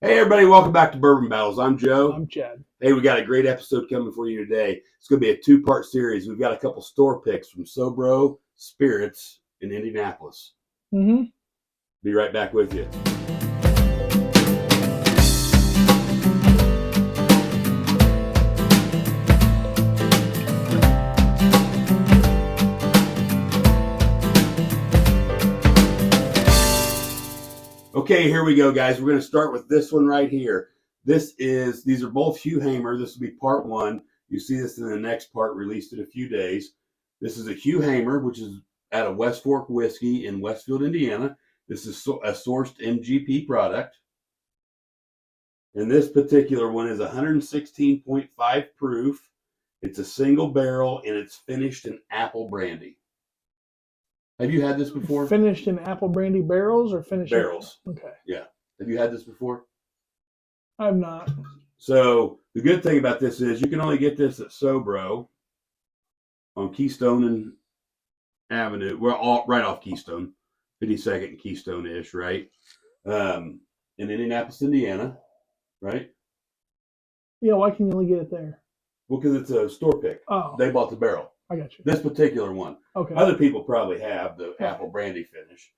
Hey everybody, welcome back to Bourbon Battles. I'm Joe. I'm Chad. Hey, we got a great episode coming for you today. It's going to be a two-part series. We've got a couple store picks from Sobro Spirits in Indianapolis. Mm-hmm. Be right back with you. Okay, here we go, guys. We're going to start with this one right here. These are both Hugh Hamer. This will be part one. You see this in the next part, released in a few days. This is a Hugh Hamer, which is out of West Fork Whiskey in Westfield, Indiana. This is a sourced MGP product. And this particular one is 116.5 proof. It's a single barrel, and it's finished in apple brandy. Have you had this before? Finished in apple brandy barrels or finished barrels? Okay. Yeah. Have you had this before? I've not. So the good thing about this is you can only get this at Sobro on Keystone and Avenue. We're all right off Keystone, 52nd and Keystone-ish, right? In Indianapolis, Indiana, right? Yeah, why can you only get it there? Well, because it's a store pick. Oh. They bought the barrel. I got you. This particular one. Okay. Other people probably have the apple brandy finish.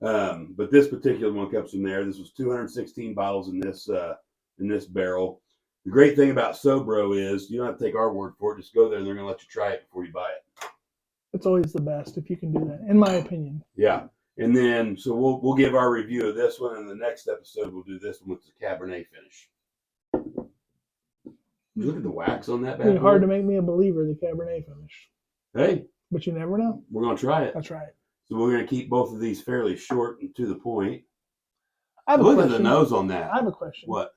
But this particular one comes from there. This was 216 bottles in this barrel. The great thing about Sobro is you don't have to take our word for it. Just go there and they're going to let you try it before you buy it. It's always the best if you can do that, in my opinion. Yeah. And then, so we'll give our review of this one, and the next episode we'll do this one with the Cabernet finish. Look at the wax on that bad boy. It's hard to make me a believer, the Cabernet finish. Hey. But you never know. We're going to try it. That's right. So we're going to keep both of these fairly short and to the point. Look at the nose on that. I have a question. What?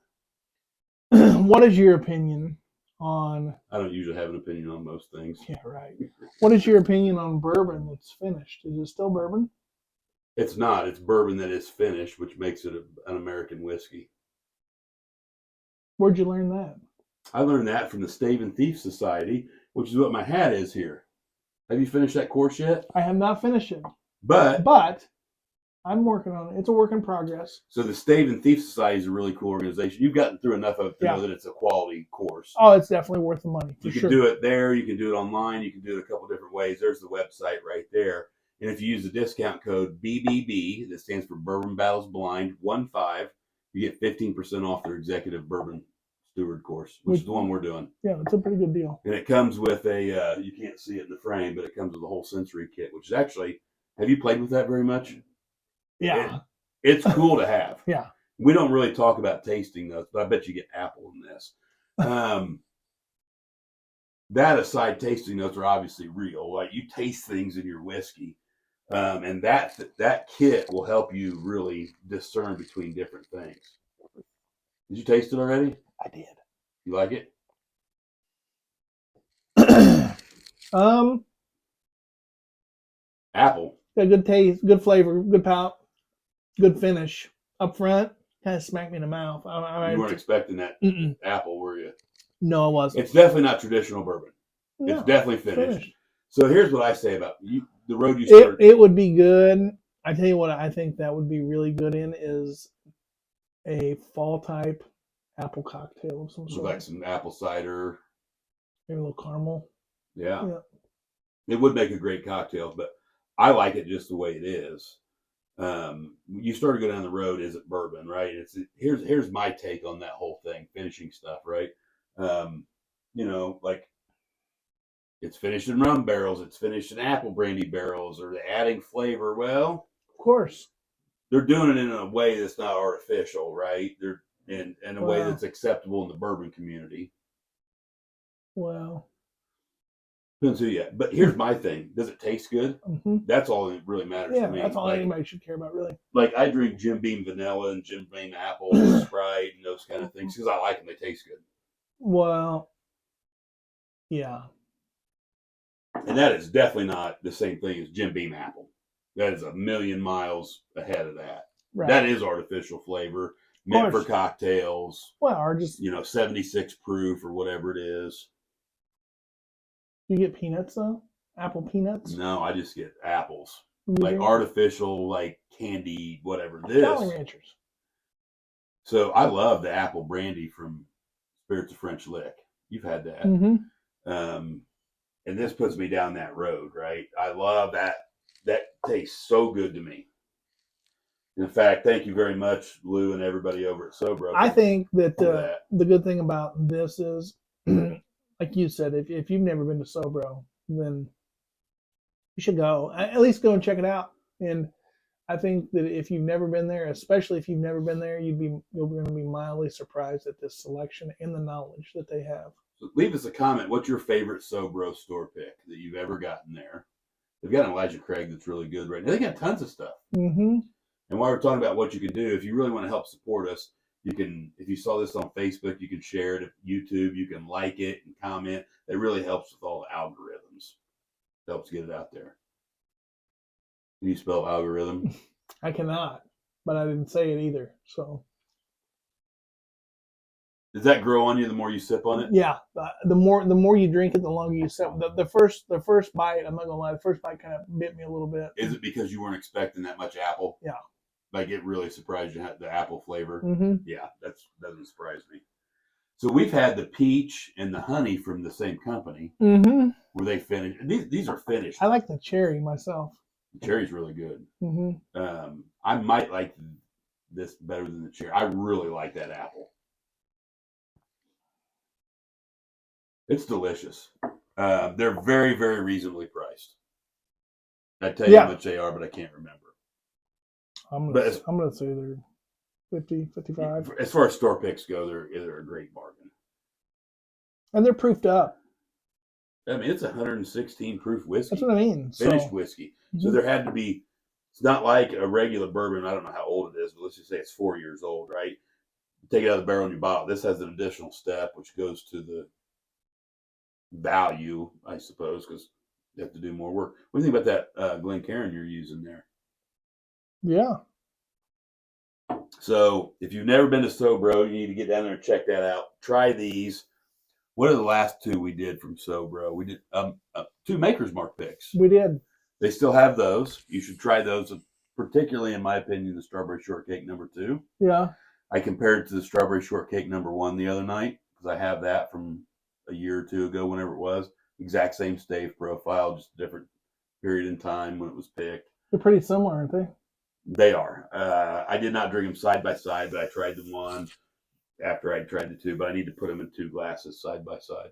What is your opinion on... I don't usually have an opinion on most things. Yeah, right. What is your opinion on bourbon that's finished? Is it still bourbon? It's not. It's bourbon that is finished, which makes it an American whiskey. Where'd you learn that? I learned that from the Stave and Thief Society, which is what my hat is here. Have you finished that course yet? I have not finished it. But I'm working on it. It's a work in progress. So the Stave and Thief Society is a really cool organization. You've gotten through enough of it to know that it's a quality course. Oh, it's definitely worth the money. You can do it there. You can do it online. You can do it a couple different ways. There's the website right there. And if you use the discount code BBB, that stands for Bourbon Battles Blind 15, you get 15% off their executive bourbon steward course, which is the one we're doing. Yeah, it's a pretty good deal. And it comes with a, you can't see it in the frame, but it comes with a whole sensory kit, which is actually, have you played with that very much? Yeah. It's cool to have. Yeah. We don't really talk about tasting notes, but I bet you get apple in this. That aside, tasting notes are obviously real. Like you taste things in your whiskey, and that kit will help you really discern between different things. Did you taste it already? I did. You like it? Apple. Got good taste, good flavor, good palate, good finish. Up front, kind of smacked me in the mouth. You weren't expecting that apple, were you? No, I wasn't. It's definitely not traditional bourbon. No, it's definitely finished. So here's what I say about you, the road you started. It would be good. I tell you what I think that would be really good in is a fall type apple cocktail of some sort. Like some apple cider. Maybe a little caramel. Yeah. It would make a great cocktail, but I like it just the way it is. You start to go down the road, is it bourbon, right? Here's my take on that whole thing, finishing stuff, right? Like it's finished in rum barrels, it's finished in apple brandy barrels, or they're adding flavor. Well, of course, they're doing it in a way that's not artificial, right? They're in a way that's acceptable in the bourbon community. Well, depends who you. But here's my thing: does it taste good? Mm-hmm. That's all that really matters to me. That's all anybody should care about, really. Like I drink Jim Beam vanilla and Jim Beam apple, Sprite, and those kind of things because I like them. They taste good. Well, yeah. And that is definitely not the same thing as Jim Beam apple. That is a million miles ahead of that. Right. That is artificial flavor, meant for cocktails. Well, or just 76 proof or whatever it is. You get peanuts though? Apple peanuts? No, I just get apples. Like artificial, like candy, whatever. Jolly Ranchers. So I love the apple brandy from Spirits of French Lick. You've had that. Mm-hmm. And this puts me down that road, right? I love that. That tastes so good to me. In fact, thank you very much, Lou, and everybody over at Sobro. I think that that. the good thing about this is, like you said, if you've never been to Sobro, then you should go. At least go and check it out. And I think that if you've never been there, especially if you've never been there, you're going to be mildly surprised at this selection and the knowledge that they have. So leave us a comment. What's your favorite Sobro store pick that you've ever gotten there? They've got an Elijah Craig that's really good right now. They got tons of stuff. Mm-hmm. And while we're talking about what you can do, if you really want to help support us, you can, if you saw this on Facebook, you can share it. At YouTube, you can like it and comment. It really helps with all the algorithms. It helps get it out there. Can you spell algorithm? I cannot, but I didn't say it either. So does that grow on you the more you sip on it? Yeah, the more you drink it, the longer you sip. The first bite, I'm not gonna lie, the first bite kind of bit me a little bit. Is it because you weren't expecting that much apple? Yeah. Like it really surprised you had the apple flavor? Mm-hmm. Yeah, that doesn't surprise me. So we've had the peach and the honey from the same company. Mm-hmm. Where they finished. These are finished. I like the cherry myself. The cherry's really good. Mm-hmm. I might like this better than the cherry. I really like that apple. It's delicious. They're very, very reasonably priced. I tell you how much they are, but I can't remember. I'm gonna say they're 50, 55. As far as store picks go, they're a great bargain. And they're proofed up. I mean, it's 116 proof whiskey. That's what I mean. Finished whiskey. Mm-hmm. So there had to be. It's not like a regular bourbon. I don't know how old it is, but let's just say it's 4 years old, right? Take it out of the barrel and you bottle. This has an additional step, which goes to the value, I suppose, because you have to do more work. What do you think about that Glencairn you're using there? Yeah. So if you've never been to Sobro, you need to get down there and check that out. Try these. What are the last two we did from Sobro? We did 2 Maker's Mark picks. We did. They still have those. You should try those, particularly in my opinion, the Strawberry Shortcake number 2. Yeah. I compared it to the Strawberry Shortcake number 1 the other night because I have that from a year or two ago, whenever it was. Exact same stave profile, just a different period in time when it was picked. They're pretty similar, aren't they? They are. I did not drink them side by side, but I tried the one after I tried the 2. But I need to put them in 2 glasses side by side.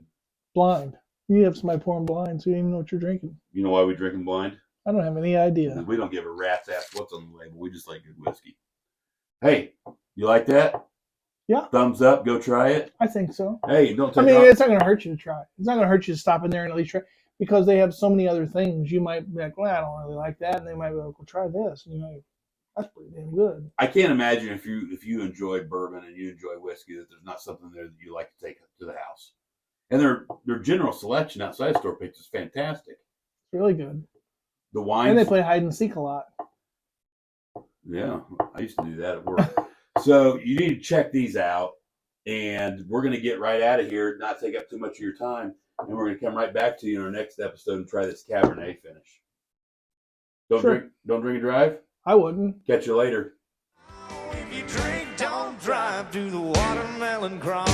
Blind. You have somebody pouring blind, so you don't even know what you're drinking. You know why we drink them blind? I don't have any idea. We don't give a rat's ass what's on the label. We just like good whiskey. Hey, you like that? Yeah. Thumbs up. Go try it. I think so. Hey, don't take it's not going to hurt you to try it. It's not going to hurt you to stop in there and at least try, because they have so many other things. You might be like, well, I don't really like that. And they might be like, well, try this. And you're like, that's pretty damn good. I can't imagine if you enjoy bourbon and you enjoy whiskey that there's not something there that you like to take to the house. And their general selection outside store picks is fantastic. It's really good. The wines. And they play hide and seek a lot. Yeah, I used to do that at work. So you need to check these out. And we're going to get right out of here, not take up too much of your time. And we're going to come right back to you in our next episode and try this Cabernet finish. Don't drink and drive? I wouldn't. Catch you later. If you drink, don't drive to the watermelon crawl.